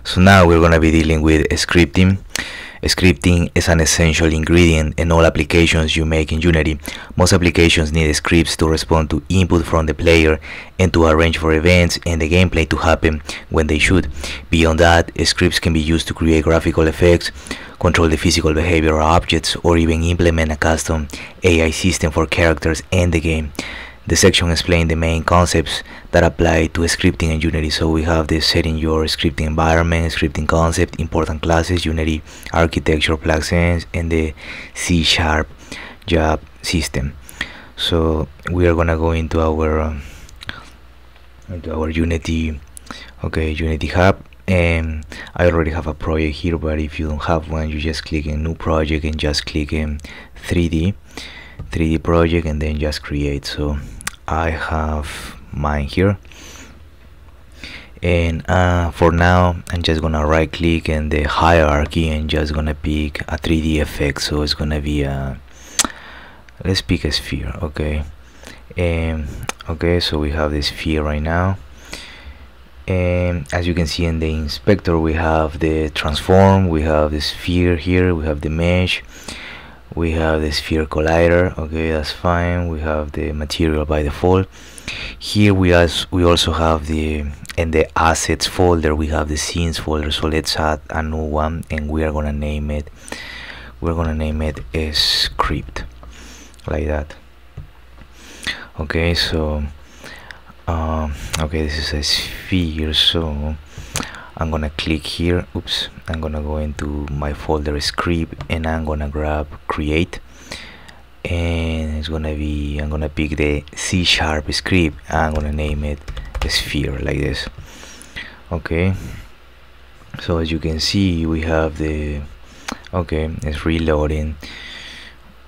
So now we're gonna be dealing with scripting. Scripting is an essential ingredient in all applications you make in Unity. Most applications need scripts to respond to input from the player and to arrange for events and the gameplay to happen when they should. Beyond that, scripts can be used to create graphical effects, control the physical behavior of objects, or even implement a custom AI system for characters and the game. The section explains the main concepts that apply to scripting in Unity. So we have the setting your scripting environment, scripting concept, important classes, Unity architecture, plugins, and the C# job system. So we are gonna go into our Unity, Unity Hub, and I already have a project here. But if you don't have one, you just click in New Project and just click in 3D project and then just create. So I have mine here, and for now I'm just gonna right click in the hierarchy and just gonna pick a 3D effect. So it's gonna be a, let's pick a sphere. Okay, so we have the sphere right now, and as you can see in the inspector, we have the transform, we have the sphere here, we have the mesh, we have the sphere collider. Okay, that's fine. We have the material by default. Here we also have the, in the assets folder, we have the scenes folder. So let's add a new one, and we are gonna name it, a script, like that. Okay, so this is a sphere, so I'm gonna click here. Oops, I'm gonna go into my folder script, and I'm gonna grab create, and it's gonna be, I'm gonna pick the C# script. I'm gonna name it a sphere, like this. Okay, so as you can see, we have the, it's reloading.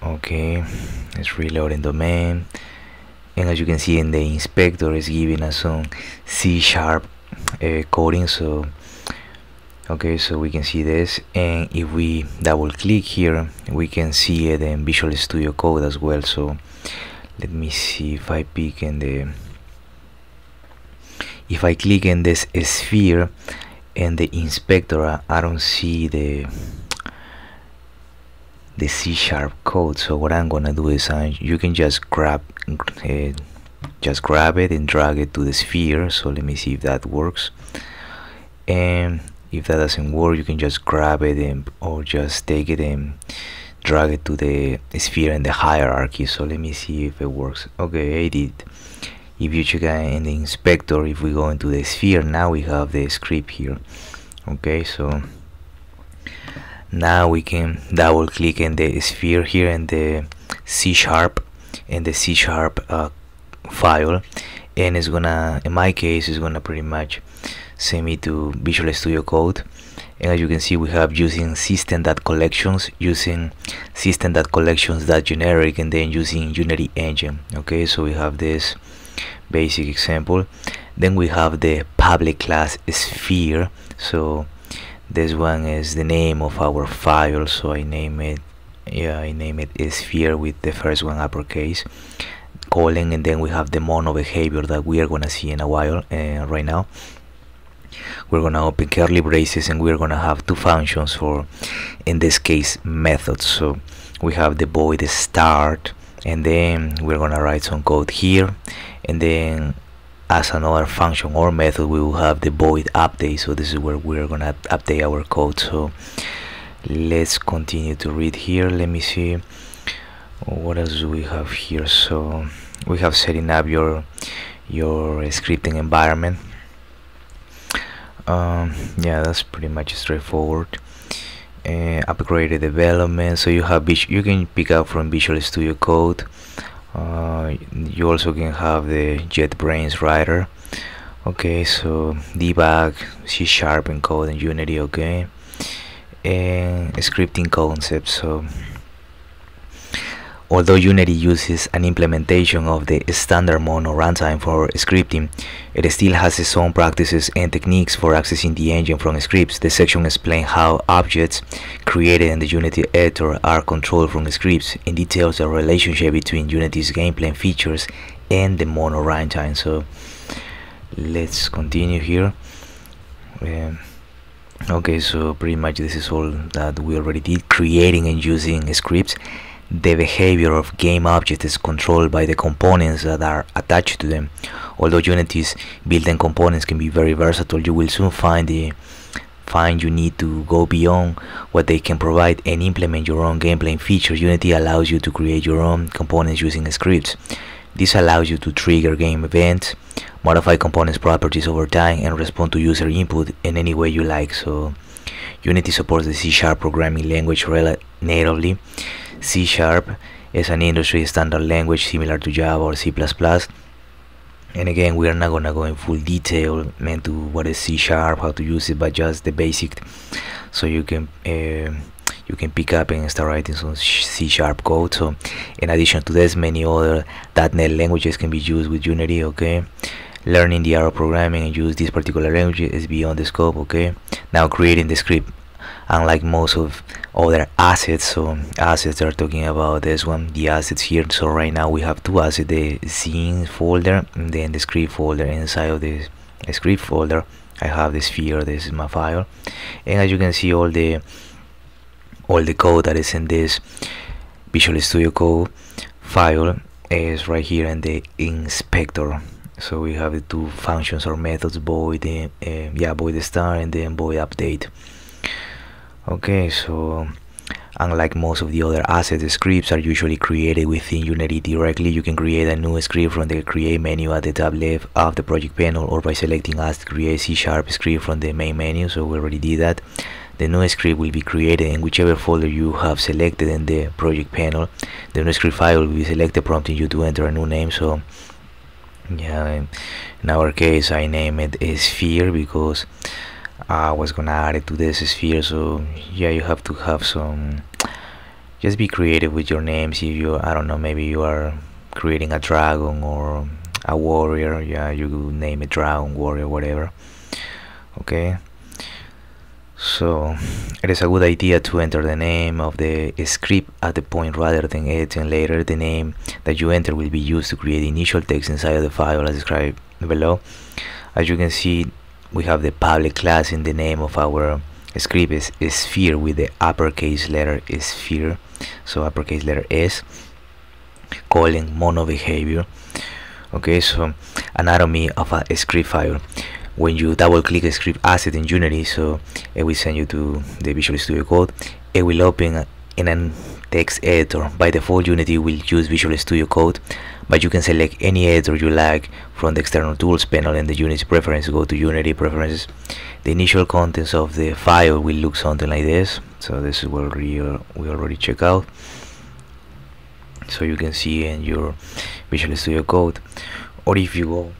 Okay, it's reloading domain, and as you can see in the inspector, it's giving us some C# coding. So so we can see this, and if we double click here, we can see it in Visual Studio Code as well. So let me see if I pick in the, if I click in this sphere and the inspector, I don't see the C# code. So what I'm gonna do is you can just grab it and drag it to the sphere. So let me see if that works, and if that doesn't work, you can just grab it and, or just take it and drag it to the sphere in the hierarchy. So let me see if it works. Okay, I did. If you check in the inspector, if we go into the sphere, now we have the script here. Okay, so now we can double click in the sphere here in the C#, file, and it's gonna, in my case, it's gonna pretty much send me to Visual Studio Code. And as you can see, we have using system.collections, generic, and then using Unity engine. Okay, so we have this basic example. Then we have the public class sphere. So this one is the name of our file, so I name it sphere with the first one uppercase, colon, and then we have the mono behavior that we are gonna see in a while. And right now we're gonna open curly braces, and we're gonna have two functions for, in this case, methods. So we have the void start, and then we're gonna write some code here, and then as another function or method, we will have the void update. So this is where we're gonna update our code. So let's continue to read here. Let me see what else do we have here. So we have setting up your scripting environment. Yeah, that's pretty much straightforward. Upgraded development, so you have you can pick up from Visual Studio Code. You also can have the JetBrains writer. Okay, so debug, C# encode in Unity. Okay, and scripting concepts. So although Unity uses an implementation of the standard mono runtime for scripting, it still has its own practices and techniques for accessing the engine from scripts. The section explains how objects created in the Unity editor are controlled from scripts, and details the relationship between Unity's gameplay features and the mono runtime. So let's continue here. Okay, so pretty much this is all that we already did, creating and using scripts. The behavior of game objects is controlled by the components that are attached to them. Although Unity's built-in components can be very versatile, you will soon find you need to go beyond what they can provide and implement your own gameplay features. Unity allows you to create your own components using scripts. This allows you to trigger game events, modify components properties over time, and respond to user input in any way you like. So Unity supports the C# programming language natively. C# is an industry standard language similar to Java or C++. And again, we are not gonna go in full detail into what is C#, how to use it, but just the basic, so you can pick up and start writing some C# code. So in addition to this, many other .NET languages can be used with Unity. Okay, learning the art of programming and use this particular language is beyond the scope. Okay, now creating the script. Unlike most of other assets, so assets are talking about this one, the assets here. So right now we have two assets, the scene folder and then the script folder. Inside of this script folder I have the sphere. This is my file, and as you can see, all the code that is in this Visual Studio Code file is right here in the inspector. So we have the two functions or methods, void void start and then void update. Okay, so unlike most of the other assets, the scripts are usually created within Unity directly. You can create a new script from the create menu at the top left of the project panel, or by selecting Ask Create C# script from the main menu. So we already did that. The new script will be created in whichever folder you have selected in the project panel. The new script file will be selected, prompting you to enter a new name. So yeah, in our case I name it sphere because I was gonna add it to this sphere. So yeah, you have to have some, just be creative with your names. If you, I don't know, maybe you are creating a dragon or a warrior, yeah, you name it dragon, warrior, whatever. Okay, so it is a good idea to enter the name of the script at the point rather than editing later. The name that you enter will be used to create the initial text inside of the file as described below. As you can see, we have the public class in the name of our script is sphere with the uppercase letter sphere, so uppercase letter S, calling mono behavior. Okay, so anatomy of a script file. When you double click a script asset in Unity, so it will send you to the Visual Studio Code. It will open in a text editor. By default, Unity will use Visual Studio Code, but you can select any editor you like from the external tools panel in the Unity preference. Go to Unity preferences. The initial contents of the file will look something like this. So this is what we already checked out. So you can see in your Visual Studio Code, or if you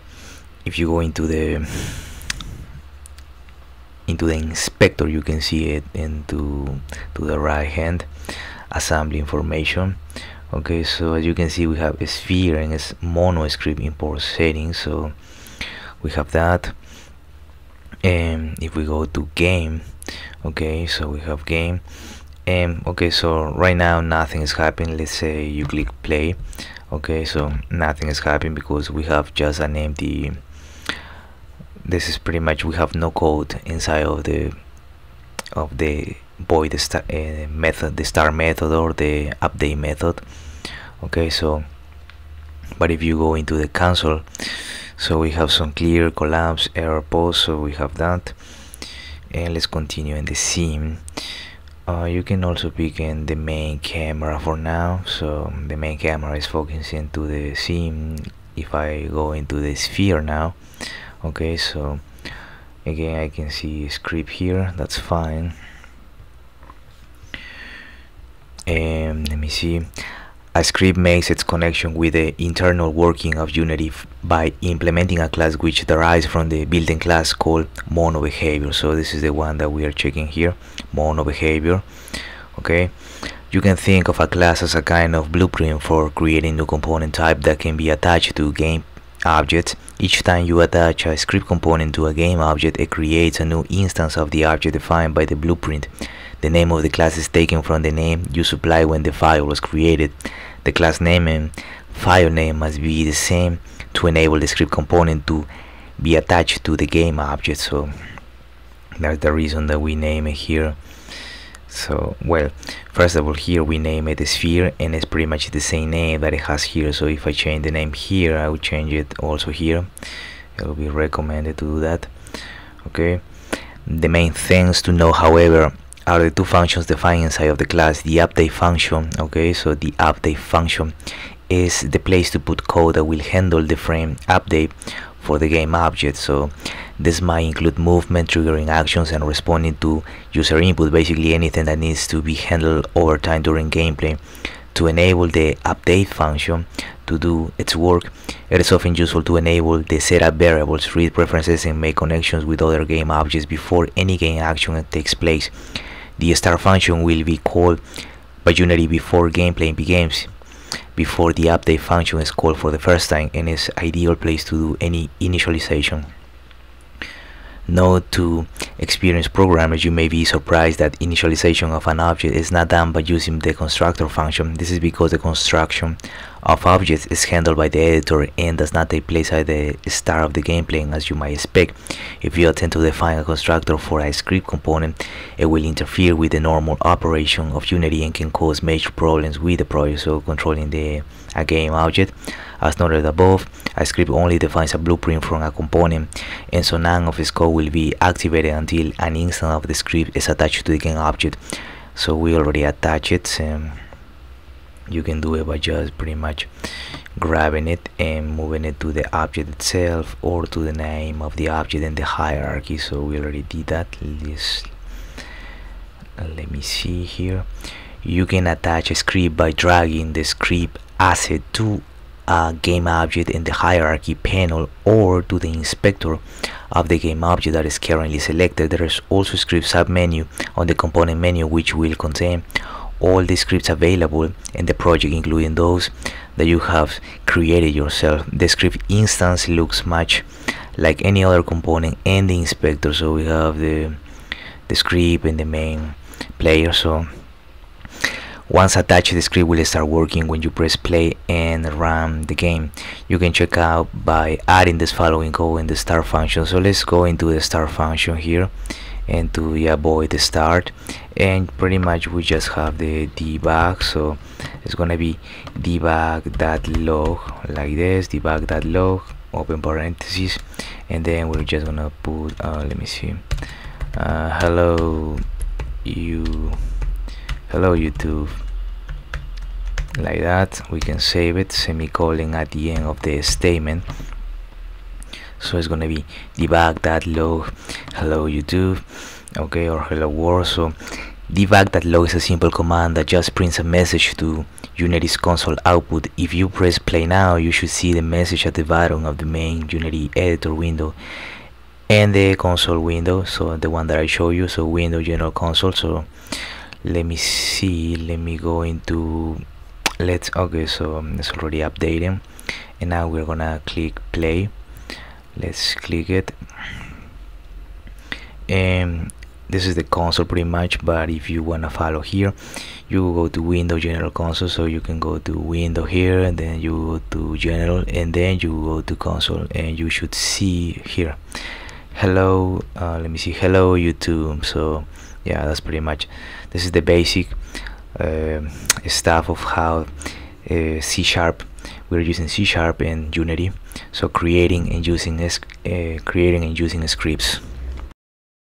go into the inspector, you can see it to the right hand, assembly information. Okay, so as you can see, we have a sphere and it's mono script import settings. So we have that. And if we go to game, okay, so we have game. And okay, so right now nothing is happening. Let's say you click play. Okay, so nothing is happening because we have just an empty, this is pretty much, we have no code inside of the void method, the start method or the update method. Okay, so but if you go into the console, so we have some clear, collapse, error pause, so we have that. And let's continue in the scene. You can also pick in the main camera for now, so the main camera is focusing to the scene. If I go into the sphere now, okay, so again I can see script here, that's fine. And let me see, a script makes its connection with the internal working of Unity by implementing a class which derives from the built-in class called mono behavior. So this is the one that we are checking here, mono behavior. Okay, you can think of a class as a kind of blueprint for creating new component type that can be attached to game objects. Each time you attach a script component to a game object, it creates a new instance of the object defined by the blueprint. The name of the class is taken from the name you supplied when the file was created. The class name and file name must be the same to enable the script component to be attached to the game object. So That's the reason that we name it here. So, well, first of all, here we name it a sphere, and it's pretty much the same name that it has here. So if I change the name here, I will change it also here. It will be recommended to do that. Okay, the main things to know, however, are the two functions defined inside of the class. The update function, okay, so the update function is the place to put code that will handle the frame update for the game object. So this might include movement, triggering actions, and responding to user input, basically anything that needs to be handled over time during gameplay. To enable the update function to do its work, it is often useful to enable the setup variables, read preferences, and make connections with other game objects before any game action takes place. The start function will be called by Unity before gameplay begins, before the update function is called for the first time, and is ideal place to do any initialization. Note to experienced programmers, you may be surprised that initialization of an object is not done by using the constructor function. This is because the construction of objects is handled by the editor and does not take place at the start of the gameplay, as you might expect. If you attempt to define a constructor for a script component, it will interfere with the normal operation of Unity and can cause major problems with the project. So controlling a game object, as noted above, a script only defines a blueprint from a component, and so none of its code will be activated until an instance of the script is attached to the game object. So we already attach it, and you can do it by just pretty much grabbing it and moving it to the object itself or to the name of the object in the hierarchy. So we already did that. Let me see here. You can attach a script by dragging the script asset to a game object in the hierarchy panel or to the inspector of the game object that is currently selected. There is also a script submenu on the component menu, which will contain all the scripts available in the project, including those that you have created yourself. The script instance looks much like any other component in the inspector. So we have the script in the main player. So once attached, the script will start working when you press play and run the game. You can check out by adding this following code in the start function. So let's go into the start function here and to avoid the start, and pretty much we just have the debug. So it's gonna be debug.log like this, debug.log open parentheses, and then we're just gonna put let me see, hello YouTube, like that. We can save it, semicolon at the end of the statement. So it's gonna be debug.log hello YouTube, okay, or hello world. So debug.log is a simple command that just prints a message to Unity's console output. If you press play now, you should see the message at the bottom of the main Unity editor window and the console window, so the one that I show you. So window, general console. So let me see, let me go into okay, so it's already updating, and now we're gonna click play. Let's click it, and this is the console pretty much. But if you wanna follow here, you go to window, general console. So you can go to window here, and then you go to general, and then you go to console, and you should see here hello, let me see, hello YouTube. So yeah, that's pretty much, this is the basic stuff of how C#, we're using C# and Unity. So creating and using scripts.